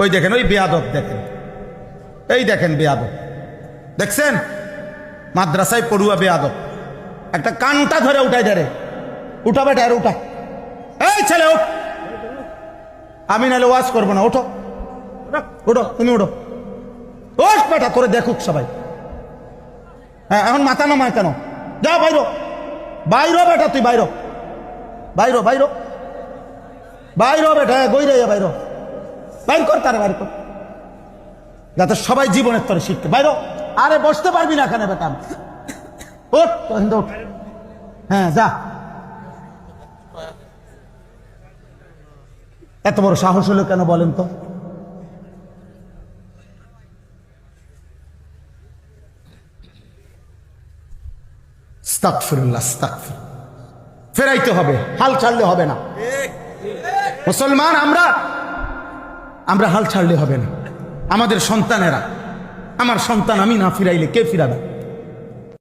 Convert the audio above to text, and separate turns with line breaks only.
ওই দেখেন, ওই বেয়াদব দেখেন, এই দেখেন বেয়াদব দেখছেন, মাদ্রাসায় পড়ুয়া বেয়াদব, একটা কানটা ধরে উঠাই ধরে, উঠা বেটা আর উঠা, এই ছেলে উঠ, আমি নাহলে ওয়াজ করবো না, ওঠো উঠো, তুমি উঠো, ওঠ বেটা, করে দেখুক সবাই। হ্যাঁ এখন মাথা নামায় কেন? যা বাইরো, বাইরো বেটা, তুই বাইরো, বাইরো বাইরো বাইরো বেটা, গইরে বাইরো, বাইর কর তারে, বাইর কর, যাতে সবাই জীবনের তরে শিখতে। বাইরো, আরে বসতে পারবি না এখানে বেটা, ওঠ, ওঠ, হ্যাঁ যা। এত বড় সাহস হলো কেন বলেন তো? আস্তাগফিরুল্লাহ, আস্তাগফিরুল্লাহ। ফেরাইতে হবে, হাল ছাড়লে হবে না মুসলমান। আমরা হাল ছাড়লে হবে না। আমাদের সন্তানেরা, আমার সন্তান আমি না ফিরাইলে কে ফিরাবে?